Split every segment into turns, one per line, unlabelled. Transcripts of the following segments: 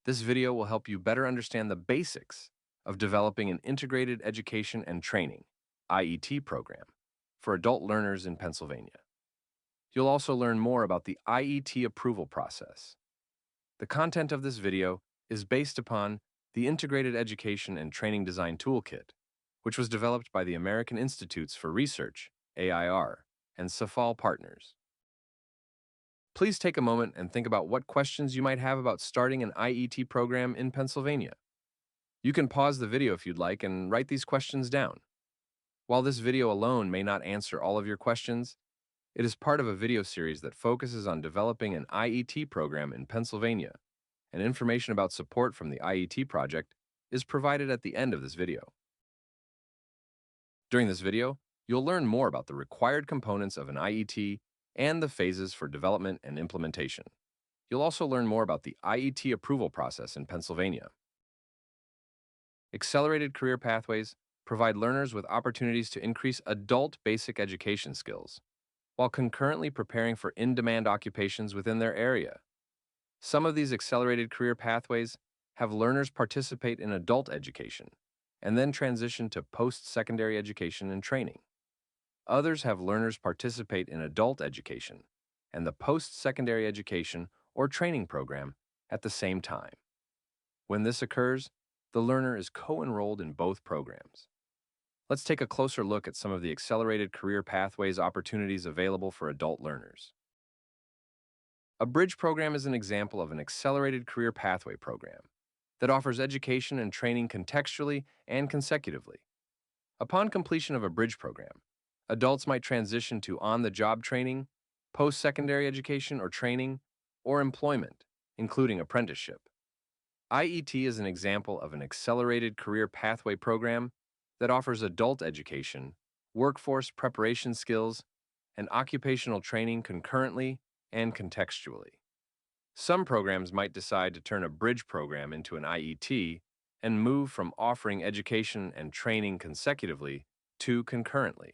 This video will help you better understand the basics of developing an integrated education and training IET program for adult learners in Pennsylvania. You'll also learn more about the IET approval process. The content of this video is based upon the Integrated Education and Training Design Toolkit, which was developed by the American Institutes for Research, AIR, and SAFAL partners. Please take a moment and think about what questions you might have about starting an IET program in Pennsylvania. You can pause the video if you'd like and write these questions down. While this video alone may not answer all of your questions, it is part of a video series that focuses on developing an IET program in Pennsylvania, and information about support from the IET project is provided at the end of this video. During this video, you'll learn more about the required components of an IET and the phases for development and implementation. You'll also learn more about the IET approval process in Pennsylvania. Accelerated career pathways provide learners with opportunities to increase adult basic education skills, while concurrently preparing for in-demand occupations within their area. Some of these accelerated career pathways have learners participate in adult education and then transition to post-secondary education and training. Others have learners participate in adult education and the post-secondary education or training program at the same time. When this occurs, the learner is co-enrolled in both programs. Let's take a closer look at some of the accelerated career pathways opportunities available for adult learners. A bridge program is an example of an accelerated career pathway program that offers education and training contextually and consecutively. Upon completion of a bridge program, adults might transition to on-the-job training, post-secondary education or training, or employment, including apprenticeship. IET is an example of an accelerated career pathway program that offers adult education, workforce preparation skills, and occupational training concurrently and contextually. Some programs might decide to turn a bridge program into an IET and move from offering education and training consecutively to concurrently.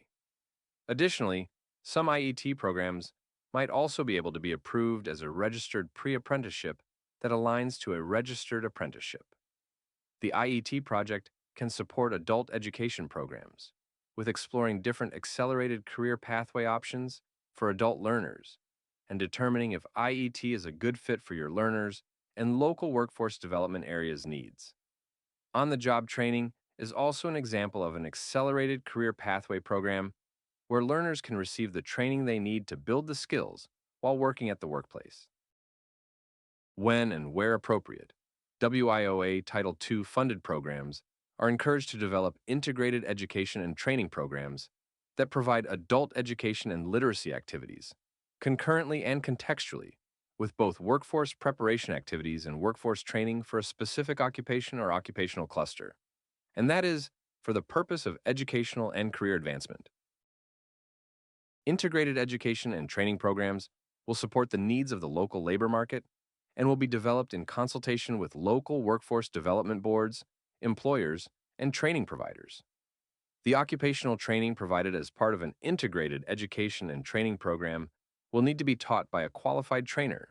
Additionally, some IET programs might also be able to be approved as a registered pre-apprenticeship that aligns to a registered apprenticeship. The IET project can support adult education programs, with exploring different accelerated career pathway options for adult learners and determining if IET is a good fit for your learners and local workforce development area's needs. On-the-job training is also an example of an accelerated career pathway program where learners can receive the training they need to build the skills while working at the workplace. When and where appropriate, WIOA Title II funded programs are encouraged to develop integrated education and training programs that provide adult education and literacy activities, concurrently and contextually, with both workforce preparation activities and workforce training for a specific occupation or occupational cluster, and that is for the purpose of educational and career advancement. Integrated education and training programs will support the needs of the local labor market and will be developed in consultation with local workforce development boards, employers, and training providers. The occupational training provided as part of an integrated education and training program will need to be taught by a qualified trainer,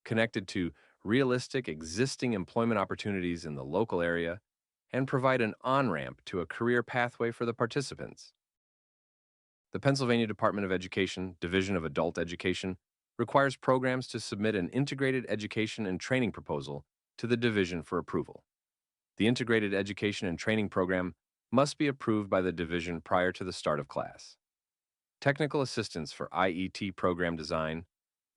connected to realistic existing employment opportunities in the local area, and provide an on-ramp to a career pathway for the participants. The Pennsylvania Department of Education, Division of Adult Education, requires programs to submit an integrated education and training proposal to the division for approval. The integrated education and training program must be approved by the division prior to the start of class. Technical assistance for IET program design,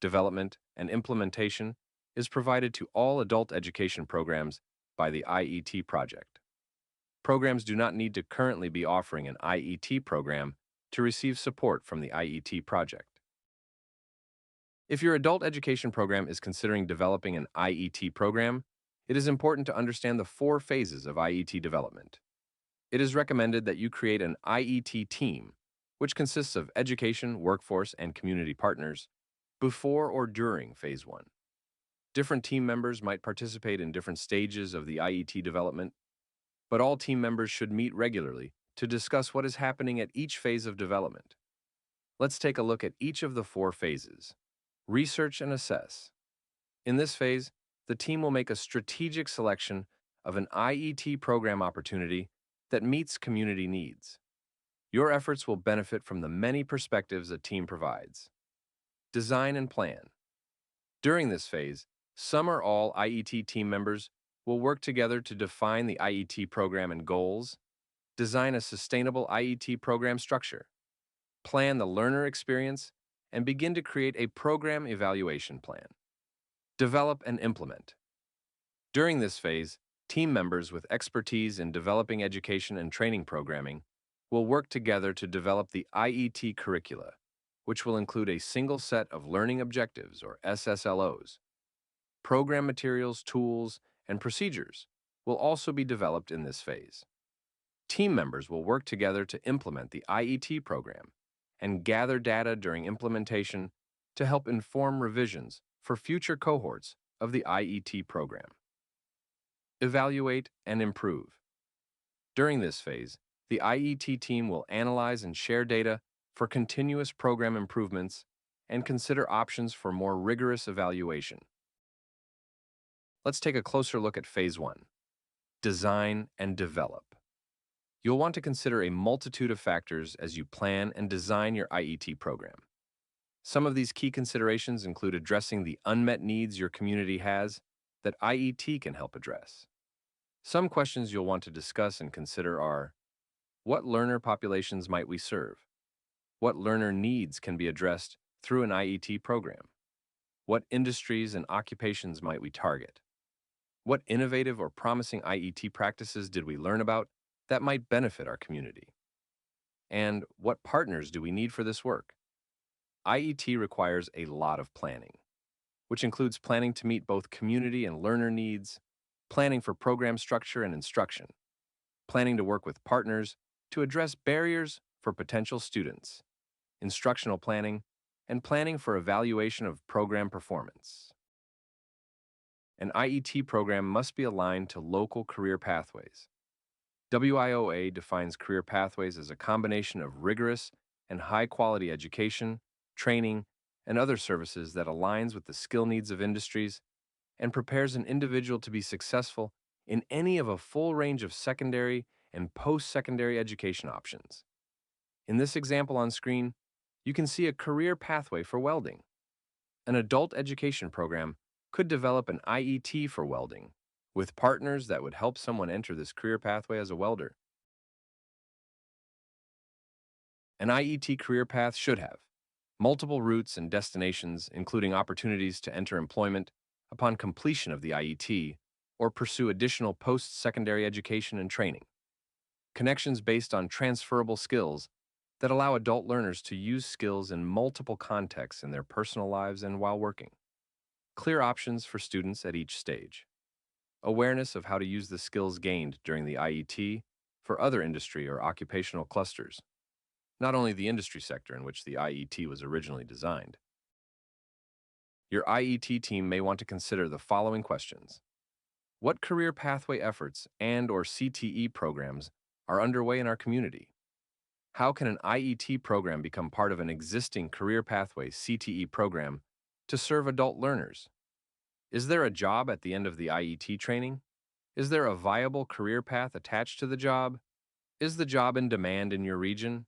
development, and implementation is provided to all adult education programs by the IET project. Programs do not need to currently be offering an IET program to receive support from the IET project. If your adult education program is considering developing an IET program, it is important to understand the 4 phases of IET development. It is recommended that you create an IET team, which consists of education, workforce, and community partners, before or during Phase 1. Different team members might participate in different stages of the IET development, but all team members should meet regularly to discuss what is happening at each phase of development. Let's take a look at each of the 4 phases. Research and assess. In this phase, the team will make a strategic selection of an IET program opportunity that meets community needs. Your efforts will benefit from the many perspectives a team provides. Design and plan. During this phase, some or all IET team members will work together to define the IET program and goals, design a sustainable IET program structure, plan the learner experience, and begin to create a program evaluation plan. Develop and implement. During this phase, team members with expertise in developing education and training programming will work together to develop the IET curricula, which will include a single set of learning objectives, or SSLOs. Program materials, tools, and procedures will also be developed in this phase. Team members will work together to implement the IET program and gather data during implementation to help inform revisions for future cohorts of the IET program. Evaluate and improve. During this phase, the IET team will analyze and share data for continuous program improvements and consider options for more rigorous evaluation. Let's take a closer look at Phase 1. Design and develop. You'll want to consider a multitude of factors as you plan and design your IET program. Some of these key considerations include addressing the unmet needs your community has that IET can help address. Some questions you'll want to discuss and consider are: what learner populations might we serve? What learner needs can be addressed through an IET program? What industries and occupations might we target? What innovative or promising IET practices did we learn about that might benefit our community? And what partners do we need for this work? IET requires a lot of planning, which includes planning to meet both community and learner needs, planning for program structure and instruction, planning to work with partners to address barriers for potential students, instructional planning, and planning for evaluation of program performance. An IET program must be aligned to local career pathways. WIOA defines career pathways as a combination of rigorous and high-quality education, training, and other services that aligns with the skill needs of industries and prepares an individual to be successful in any of a full range of secondary and post-secondary education options. In this example on screen, you can see a career pathway for welding. An adult education program could develop an IET for welding, with partners that would help someone enter this career pathway as a welder. An IET career path should have multiple routes and destinations, including opportunities to enter employment upon completion of the IET or pursue additional post-secondary education and training. Connections based on transferable skills that allow adult learners to use skills in multiple contexts in their personal lives and while working. Clear options for students at each stage. Awareness of how to use the skills gained during the IET for other industry or occupational clusters, not only the industry sector in which the IET was originally designed. Your IET team may want to consider the following questions. What career pathway efforts and/or CTE programs are underway in our community? How can an IET program become part of an existing career pathway CTE program to serve adult learners? Is there a job at the end of the IET training? Is there a viable career path attached to the job? Is the job in demand in your region?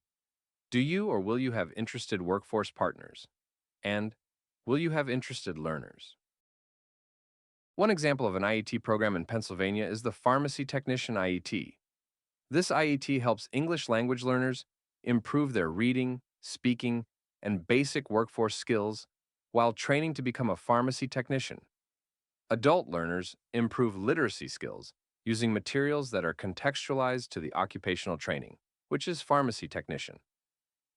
Do you or will you have interested workforce partners? And will you have interested learners? One example of an IET program in Pennsylvania is the Pharmacy Technician IET. This IET helps English language learners improve their reading, speaking, and basic workforce skills while training to become a pharmacy technician. Adult learners improve literacy skills using materials that are contextualized to the occupational training, which is pharmacy technician.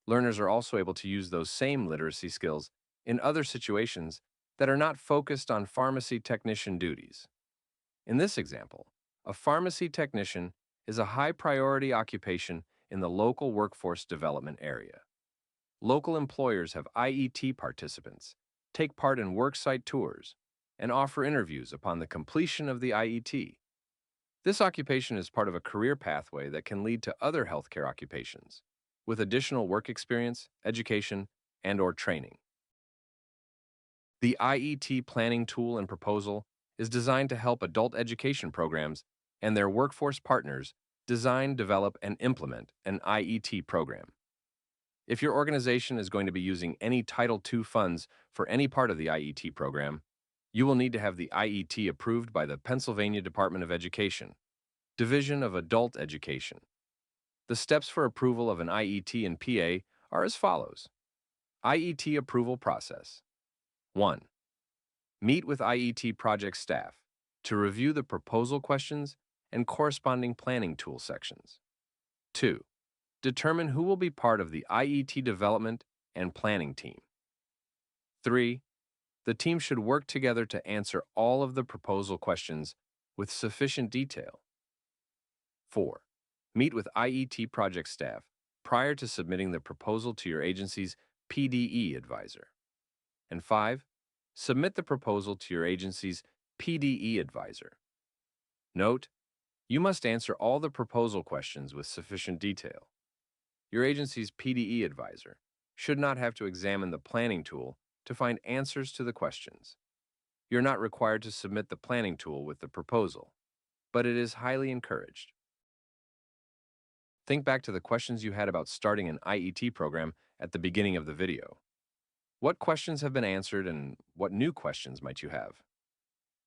Learners are also able to use those same literacy skills in other situations that are not focused on pharmacy technician duties. In this example, a pharmacy technician is a high-priority occupation in the local workforce development area. Local employers have IET participants take part in worksite tours and offer interviews upon the completion of the IET. This occupation is part of a career pathway that can lead to other healthcare occupations, with additional work experience, education, and/or training. The IET planning tool and proposal is designed to help adult education programs and their workforce partners design, develop, and implement an IET program. If your organization is going to be using any Title II funds for any part of the IET program, you will need to have the IET approved by the Pennsylvania Department of Education, Division of Adult Education. The steps for approval of an IET in PA are as follows. IET approval process. 1. Meet with IET project staff to review the proposal questions and corresponding planning tool sections. 2. Determine who will be part of the IET development and planning team. 3. The team should work together to answer all of the proposal questions with sufficient detail. 4. Meet with IET project staff prior to submitting the proposal to your agency's PDE advisor. And 5. Submit the proposal to your agency's PDE advisor. Note, you must answer all the proposal questions with sufficient detail. Your agency's PDE advisor should not have to examine the planning tool to find answers to the questions. You're not required to submit the planning tool with the proposal, but it is highly encouraged. Think back to the questions you had about starting an IET program at the beginning of the video. What questions have been answered and what new questions might you have?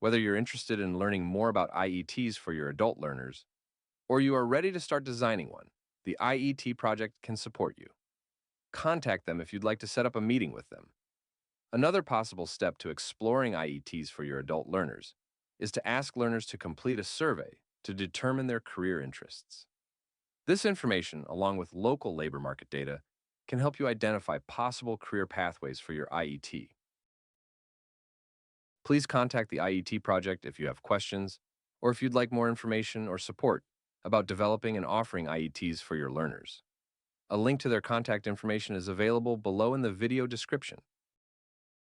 Whether you're interested in learning more about IETs for your adult learners, or you are ready to start designing one, the IET project can support you. Contact them if you'd like to set up a meeting with them. Another possible step to exploring IETs for your adult learners is to ask learners to complete a survey to determine their career interests. This information, along with local labor market data, can help you identify possible career pathways for your IET. Please contact the IET project if you have questions, or if you'd like more information or support about developing and offering IETs for your learners. A link to their contact information is available below in the video description.